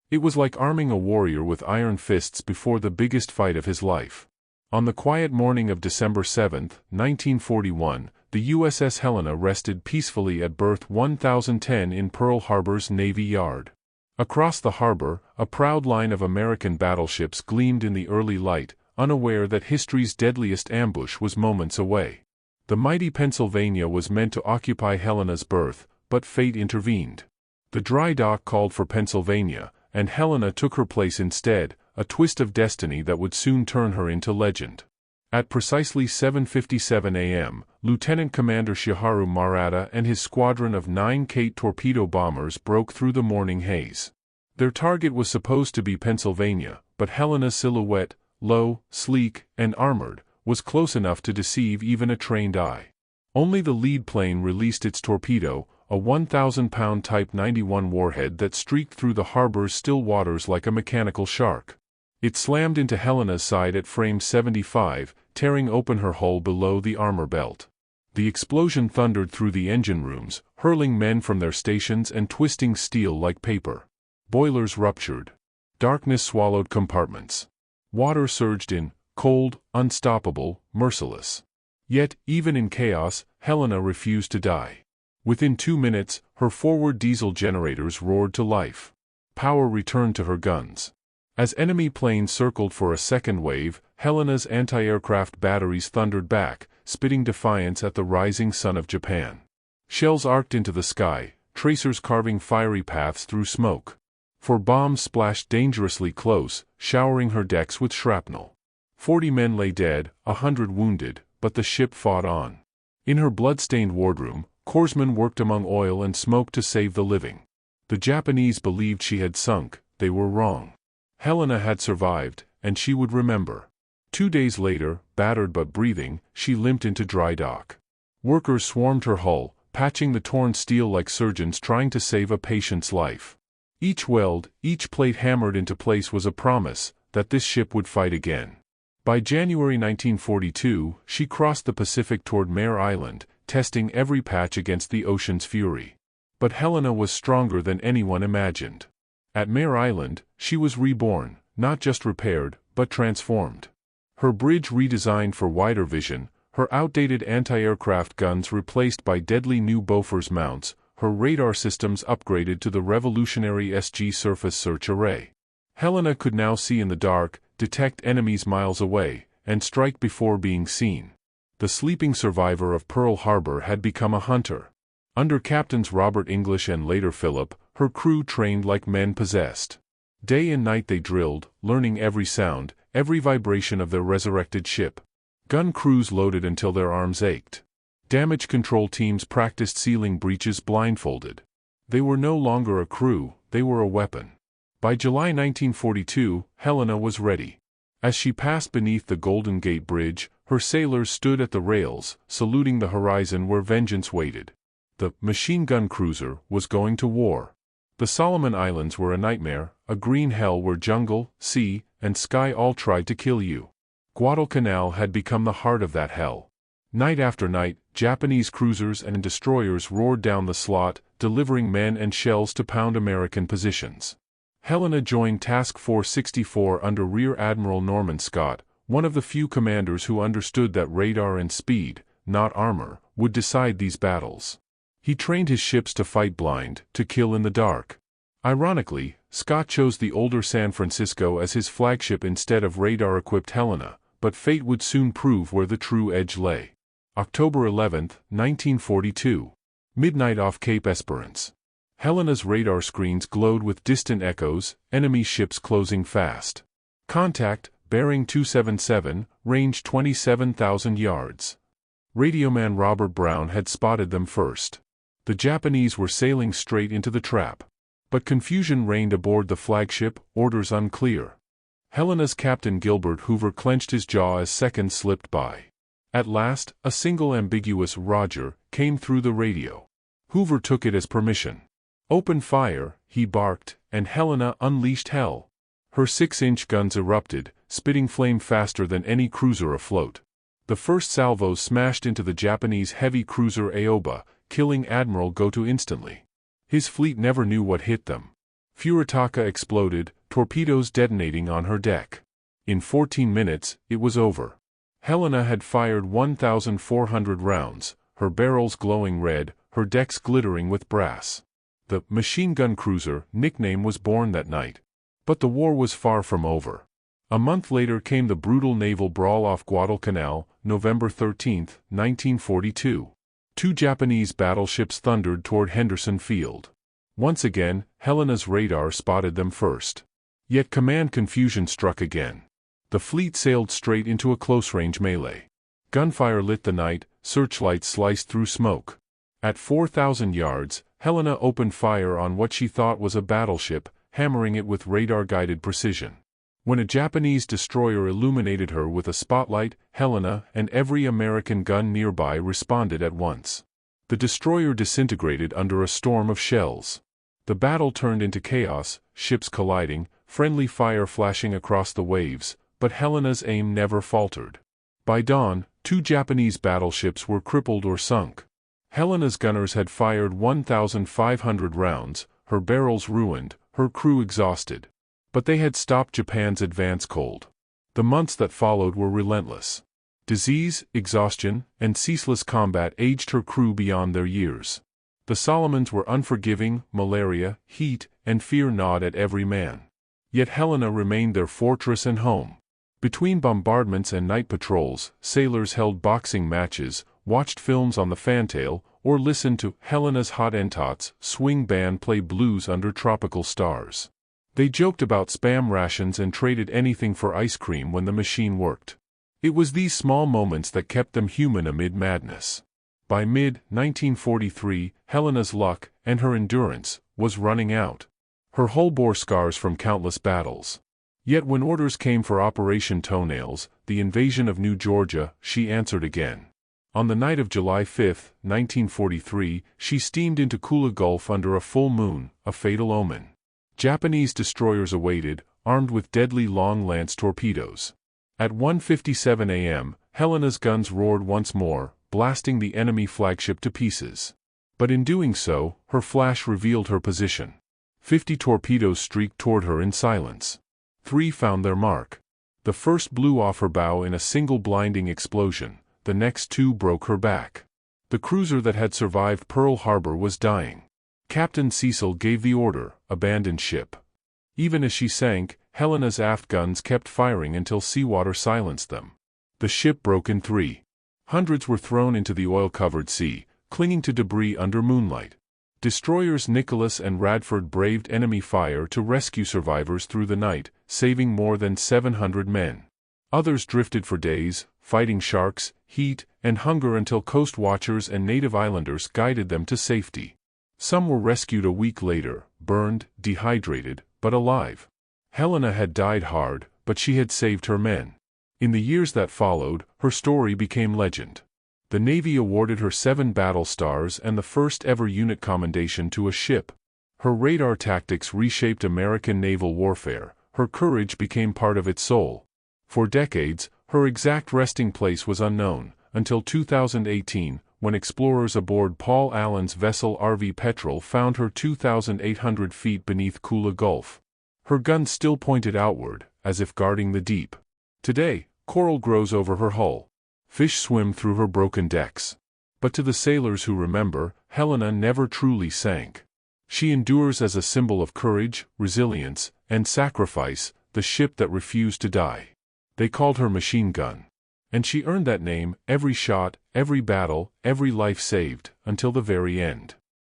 It was like arming a warrior with iron fists before the biggest fight of his life. On the quiet morning of December 7, 1941, the USS Helena rested peacefully at berth 1010 in Pearl Harbor's Navy Yard. Across the harbor, a proud line of American battleships gleamed in the early light, unaware that history's deadliest ambush was moments away. The mighty Pennsylvania was meant to occupy Helena's berth, but fate intervened. The dry dock called for Pennsylvania, and Helena took her place instead, a twist of destiny that would soon turn her into legend. At precisely 7:57 a.m., Lieutenant Commander Shiharu Murata and his squadron of 9 Kate torpedo bombers broke through the morning haze. Their target was supposed to be Pennsylvania, but Helena's silhouette, low, sleek, and armored, was close enough to deceive even a trained eye. Only the lead plane released its torpedo, a 1,000-pound Type 91 warhead that streaked through the harbor's still waters like a mechanical shark. It slammed into Helena's side at frame 75, tearing open her hull below the armor belt. The explosion thundered through the engine rooms, hurling men from their stations and twisting steel like paper. Boilers ruptured. Darkness swallowed compartments. Water surged in, cold, unstoppable, merciless. Yet, even in chaos, Helena refused to die. Within 2 minutes, her forward diesel generators roared to life. Power returned to her guns. As enemy planes circled for a second wave, Helena's anti-aircraft batteries thundered back, spitting defiance at the rising sun of Japan. Shells arced into the sky, tracers carving fiery paths through smoke. Four bombs splashed dangerously close, showering her decks with shrapnel. 40 men lay dead, 100 wounded, but the ship fought on. In her blood-stained wardroom, corpsmen worked among oil and smoke to save the living. The Japanese believed she had sunk. They were wrong. Helena had survived, and she would remember. 2 days later, battered but breathing, she limped into dry dock. Workers swarmed her hull, patching the torn steel like surgeons trying to save a patient's life. Each weld, each plate hammered into place was a promise that this ship would fight again. By January 1942, she crossed the Pacific toward Mare Island, testing every patch against the ocean's fury. But Helena was stronger than anyone imagined. At Mare Island, she was reborn, not just repaired, but transformed. Her bridge redesigned for wider vision, her outdated anti-aircraft guns replaced by deadly new Bofors mounts, her radar systems upgraded to the revolutionary SG surface search array. Helena could now see in the dark, detect enemies miles away, and strike before being seen. The sleeping survivor of Pearl Harbor had become a hunter. Under Captains Robert English and later Philip, her crew trained like men possessed. Day and night they drilled, learning every sound, every vibration of their resurrected ship. Gun crews loaded until their arms ached. Damage control teams practiced sealing breaches blindfolded. They were no longer a crew, they were a weapon. By July 1942, Helena was ready. As she passed beneath the Golden Gate Bridge, her sailors stood at the rails, saluting the horizon where vengeance waited. The machine gun cruiser was going to war. The Solomon Islands were a nightmare, a green hell where jungle, sea, and sky all tried to kill you. Guadalcanal had become the heart of that hell. Night after night, Japanese cruisers and destroyers roared down the slot, delivering men and shells to pound American positions. Helena joined Task Force 64 under Rear Admiral Norman Scott, one of the few commanders who understood that radar and speed, not armor, would decide these battles. He trained his ships to fight blind, to kill in the dark. Ironically, Scott chose the older San Francisco as his flagship instead of radar-equipped Helena, but fate would soon prove where the true edge lay. October 11, 1942. Midnight off Cape Esperance. Helena's radar screens glowed with distant echoes, enemy ships closing fast. Contact, bearing 277, range 27,000 yards. Radioman Robert Brown had spotted them first. The Japanese were sailing straight into the trap. But confusion reigned aboard the flagship, orders unclear. Helena's Captain Gilbert Hoover clenched his jaw as seconds slipped by. At last, a single ambiguous "Roger" came through the radio. Hoover took it as permission. "Open fire," he barked, and Helena unleashed hell. Her 6-inch guns erupted, spitting flame faster than any cruiser afloat. The first salvos smashed into the Japanese heavy cruiser Aoba, killing Admiral Goto instantly. His fleet never knew what hit them. Furitaka exploded, torpedoes detonating on her deck. In 14 minutes, it was over. Helena had fired 1,400 rounds, her barrels glowing red, her decks glittering with brass. The machine gun cruiser nickname was born that night. But the war was far from over. A month later came the brutal naval brawl off Guadalcanal, November 13, 1942. Two Japanese battleships thundered toward Henderson Field. Once again, Helena's radar spotted them first. Yet command confusion struck again. The fleet sailed straight into a close-range melee. Gunfire lit the night, searchlights sliced through smoke. At 4,000 yards, Helena opened fire on what she thought was a battleship, hammering it with radar-guided precision. When a Japanese destroyer illuminated her with a spotlight, Helena and every American gun nearby responded at once. The destroyer disintegrated under a storm of shells. The battle turned into chaos, ships colliding, friendly fire flashing across the waves, but Helena's aim never faltered. By dawn, two Japanese battleships were crippled or sunk. Helena's gunners had fired 1,500 rounds, her barrels ruined, her crew exhausted. But they had stopped Japan's advance cold. The months that followed were relentless. Disease, exhaustion, and ceaseless combat aged her crew beyond their years. The Solomons were unforgiving, malaria, heat, and fear gnawed at every man. Yet Helena remained their fortress and home. Between bombardments and night patrols, sailors held boxing matches, watched films on the fantail, or listened to Helena's Hottentots swing band play blues under tropical stars. They joked about spam rations and traded anything for ice cream when the machine worked. It was these small moments that kept them human amid madness. By mid-1943, Helena's luck, and her endurance, was running out. Her hull bore scars from countless battles. Yet when orders came for Operation Toenails, the invasion of New Georgia, she answered again. On the night of July 5, 1943, she steamed into Kula Gulf under a full moon, a fatal omen. Japanese destroyers awaited, armed with deadly long-lance torpedoes. At 1:57 a.m., Helena's guns roared once more, blasting the enemy flagship to pieces. But in doing so, her flash revealed her position. 50 torpedoes streaked toward her in silence. 3 found their mark. The first blew off her bow in a single blinding explosion, the next 2 broke her back. The cruiser that had survived Pearl Harbor was dying. Captain Cecil gave the order, abandon ship. Even as she sank, Helena's aft guns kept firing until seawater silenced them. The ship broke in 3. Hundreds were thrown into the oil-covered sea, clinging to debris under moonlight. Destroyers Nicholas and Radford braved enemy fire to rescue survivors through the night, saving more than 700 men. Others drifted for days, fighting sharks, heat, and hunger until coast watchers and native islanders guided them to safety. Some were rescued a week later, burned, dehydrated, but alive. Helena had died hard, but she had saved her men. In the years that followed, her story became legend. The Navy awarded her 7 battle stars and the first ever unit commendation to a ship. Her radar tactics reshaped American naval warfare, her courage became part of its soul. For decades, her exact resting place was unknown, until 2018, when explorers aboard Paul Allen's vessel RV Petrel found her 2,800 feet beneath Kula Gulf. Her guns still pointed outward, as if guarding the deep. Today, coral grows over her hull. Fish swim through her broken decks. But to the sailors who remember, Helena never truly sank. She endures as a symbol of courage, resilience, and sacrifice, the ship that refused to die. They called her Machine Gun. And she earned that name, every shot, every battle, every life saved, until the very end.